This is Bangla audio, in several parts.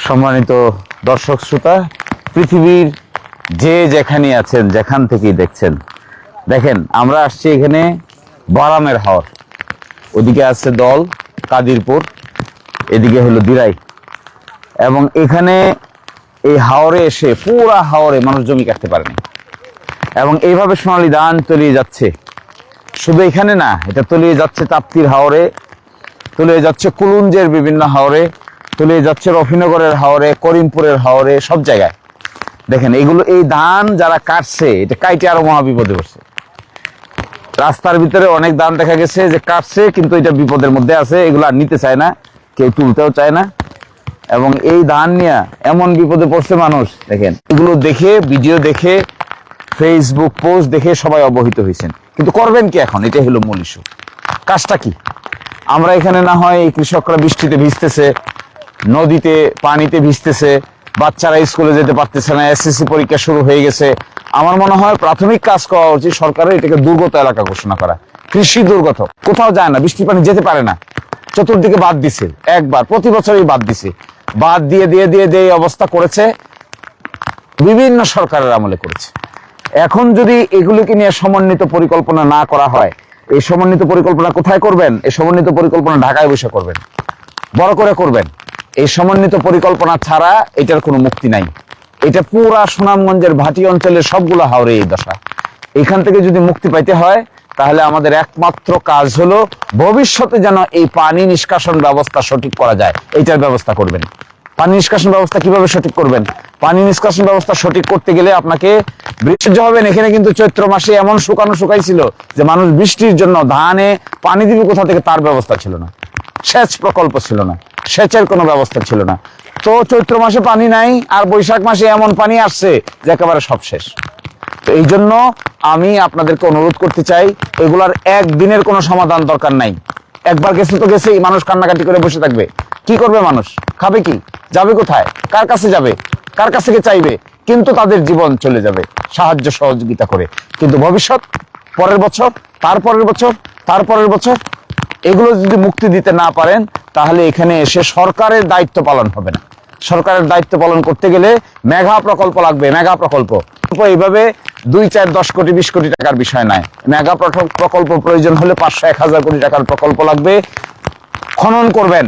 সম্মানিত দর্শক শ্রোতা, পৃথিবীর যে যেখানে আছেন, যেখান থেকেই দেখছেন, দেখেন আমরা আসছি এখানে বারামের হাওর। ওদিকে আছে দল কাদিরপুর, এদিকে হলো দিরাই। এবং এখানে এই হাওরে এসে পুরা হাওরে মানুষ জমি কাটতে পারেনি। এবং এইভাবে সোনালী ধান তলিয়ে যাচ্ছে। শুধু এখানে না, এটা তলিয়ে যাচ্ছে তাপ্তির হাওরে, তলিয়ে যাচ্ছে কুলুঞ্জের বিভিন্ন হাওরে, তলিয়ে যাচ্ছে রফিনগরের হাওরে, করিমপুরের হাওরে, সব জায়গায়। দেখেন এগুলো, এই ধান যারা কাটছে, এটা কাইটে আরো মহাবিপদে পড়ছে। রাস্তার ভিতরে অনেক ধান দেখা গেছে যে কাটছে, কিন্তু এটা বিপদের মধ্যে আছে, এগুলো আর নিতে চায় না, কেউ তুলতেও চায় না। এবং এই ধান নিয়ে এমন বিপদে পড়ছে মানুষ। দেখেন এগুলো দেখে, ভিডিও দেখে, ফেসবুক পোস্ট দেখে সবাই অবহিত হয়েছেন, কিন্তু করবেন কি এখন? এটাই হলো মূল ইস্যু। কাজটা কি? আমরা এখানে না হয় এই কৃষকরা বৃষ্টিতে ভিজতেছে, নদীতে পানিতে ভিজতেছে, বাচ্চারা স্কুলে যেতে পারতেছে না, এসএসসি পরীক্ষা শুরু হয়ে গেছে। আমার মনে হয় প্রাথমিক কাজ করা উচিত সরকারের, এটাকে দুর্গত এলাকা ঘোষণা করা। কৃষি দুর্গত, কোথাও যায় না, বৃষ্টির পানি যেতে পারে না। চতুর্দিকে বাদ দিছে, একবার প্রতি বছরই বাদ দিছে। বাদ দিয়ে দিয়ে দিয়ে যে অবস্থা করেছে, বিভিন্ন সরকারের আমলে করেছে। এখন যদি এগুলিকে নিয়ে সমন্বিত পরিকল্পনা না করা হয়, এই সমন্বিত পরিকল্পনা কোথায় করবেন? এই সমন্বিত পরিকল্পনা ঢাকায় বসে করবেন, বড় করে করবেন। এই সমন্বিত পরিকল্পনা ছাড়া এটার কোনো মুক্তি নাই। এটা পুরা সুনামগঞ্জের ভাটি অঞ্চলের সবগুলো হাওরে এই দশা। এখান থেকে যদি মুক্তি পাইতে হয়, তাহলে আমাদের একমাত্র কাজ হলো ভবিষ্যতে যেন এই পানি নিষ্কাশন ব্যবস্থা সঠিক করা যায়, এইটার ব্যবস্থা করবেন। পানি নিষ্কাশন ব্যবস্থা কিভাবে সঠিক করবেন? পানি নিষ্কাশন ব্যবস্থা সঠিক করতে গেলে আপনাকে বৃষ্টি হবেন। এখানে কিন্তু চৈত্র মাসে এমন শুকাইছিল যে মানুষ বৃষ্টির জন্য ধানে পানি দিবে কোথা থেকে তার ব্যবস্থা ছিল না, সেচ প্রকল্প ছিল না, সেচের কোনো ব্যবস্থা ছিল না। তো চৈত্র মাসে পানি নাই, আর বৈশাখ মাসে এমন পানি আসছে যে একেবারে সব শেষ। তো এই জন্য আমি আপনাদেরকে অনুরোধ করতে চাই, এগুলার একদিনের কোনো সমাধান দরকার নাই। একবার গেছে তো গেছেই, মানুষ কান্নাকাটি করে বসে থাকবে। কি করবে মানুষ? খাবে কি? যাবে কোথায়? কার কাছে যাবে? কার কাছে চাইবে? কিন্তু তাদের জীবন চলে যাবে সাহায্য সহযোগিতা করে। কিন্তু ভবিষ্যৎ, পরের বছর, তারপরের বছর, তারপরের বছর, এগুলো যদি মুক্তি দিতে না পারেন, তাহলে এখানে এসে সরকারের দায়িত্ব পালন হবে না। সরকারের দায়িত্ব পালন করতে গেলে মেগা প্রকল্প লাগবে, মেগা প্রকল্প। এইভাবে 2, 4, 10 কোটি 20 কোটি টাকার বিষয় নয়। মেগা প্রকল্প প্রয়োজন হলে 500, 1000 কোটি টাকার প্রকল্প লাগবে। খনন করবেন,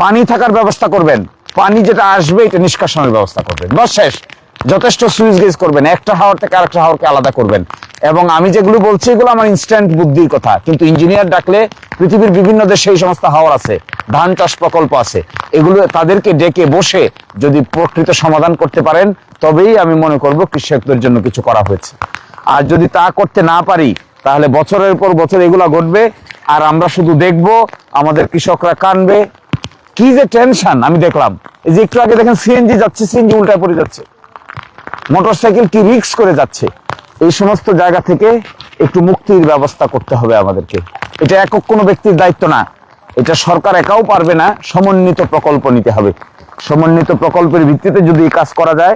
পানি থাকার ব্যবস্থা করবেন, পানি যেটা আসবে এটা নিষ্কাশনের ব্যবস্থা করবেন, বাস শেষ। যথেষ্ট সুইচ গেজ করবেন, একটা হাওর থেকে আরেকটা হাওরকে আলাদা করবেন। এবং আমি যেগুলো বলছি এগুলো আমার ইনস্ট্যান্ট বুদ্ধির কথা, কিন্তু ইঞ্জিনিয়ার ডাকলে পৃথিবীর বিভিন্ন দেশে এই সমস্ত হাওর আছে, ধান চাষ প্রকল্প আছে, এগুলো তাদেরকে ডেকে বসে যদি প্রকৃত সমাধান করতে পারেন, তবেই আমি মনে করব কৃষকদের জন্য কিছু করা হয়েছে। আর যদি তা করতে না পারি, তাহলে বছরের পর বছর এগুলা ঘটবে, আর আমরা শুধু দেখব, আমাদের কৃষকরা কানবে। কি যে টেনশন আমি দেখলাম, এই যে একটু আগে দেখেন সিএনজি যাচ্ছে, সিএনজি উল্টায় পড়ে যাচ্ছে, মোটরসাইকেল কি রিস্ক করে যাচ্ছে। এই সমস্ত জায়গা থেকে একটু মুক্তির ব্যবস্থা করতে হবে আমাদেরকে। এটা একক কোনো ব্যক্তির দায়িত্ব না, এটা সরকার একাও পারবে না, সমন্বিত প্রকল্প নিতে হবে। সমন্বিত প্রকল্পের ভিত্তিতে যদি কাজ করা যায়,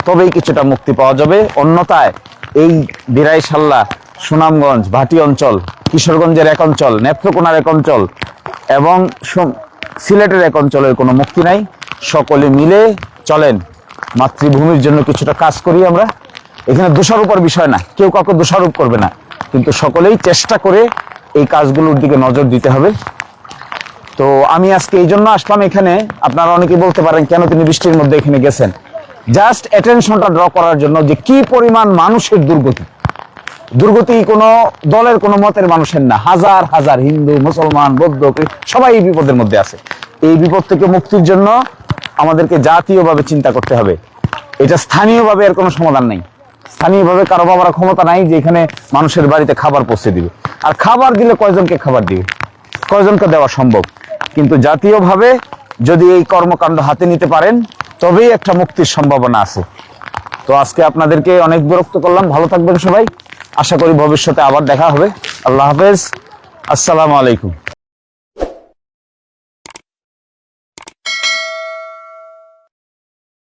তবেই কিছুটা মুক্তি পাওয়া যাবে। অন্যথায় এই দিরাই, সাল্লা, সুনামগঞ্জ, ভাটি অঞ্চল, কিশোরগঞ্জের এক অঞ্চল, নেত্রকোনার এক অঞ্চল এবং সিলেটের এক অঞ্চলের কোনো মুক্তি নাই। সকলে মিলে চলেন, মাতৃভূমির জন্য কিছুটা কাজ করি আমরা। এখানে দোষারোপের বিষয় না, কেউ কাউকে দোষারোপ করবে না, কিন্তু সকলেই চেষ্টা করে এই কাজগুলোর দিকে নজর দিতে হবে। তো আমি আজকে এই জন্য আসলাম এখানে। আপনারা অনেকে বলতে পারেন কেন তিনি বৃষ্টির মধ্যে এখানে গেছেন? জাস্ট অ্যাটেনশনটা ড্র করার জন্য যে কি পরিমাণ মানুষের দুর্গতি। দুর্গতি কোনো দলের, কোনো মতের মানুষের না, হাজার হাজার হিন্দু, মুসলমান, বৌদ্ধ, সবাই এই বিপদের মধ্যে আছে। এই বিপদ থেকে মুক্তির জন্য আমাদেরকে জাতীয়ভাবে চিন্তা করতে হবে। এটা স্থানীয়ভাবে এর কোনো সমাধান নেই। স্থানীয়ভাবে কারো বাবার ক্ষমতা নাই যে এখানে মানুষের বাড়িতে খাবার পৌঁছে দিবে। আর খাবার দিলে কয়জনকে খাবার দিবে? কয়জনকে দেওয়া সম্ভব? কিন্তু জাতীয়ভাবে যদি এই কর্মকাণ্ড হাতে নিতে পারেন, তবেই একটা মুক্তির সম্ভাবনা আছে। তো আজকে আপনাদেরকে অনেক বিরক্ত করলাম। ভালো থাকবেন সবাই। আশা করি ভবিষ্যতে আবার দেখা হবে। আল্লাহ হাফেজ, আসসালামু আলাইকুম।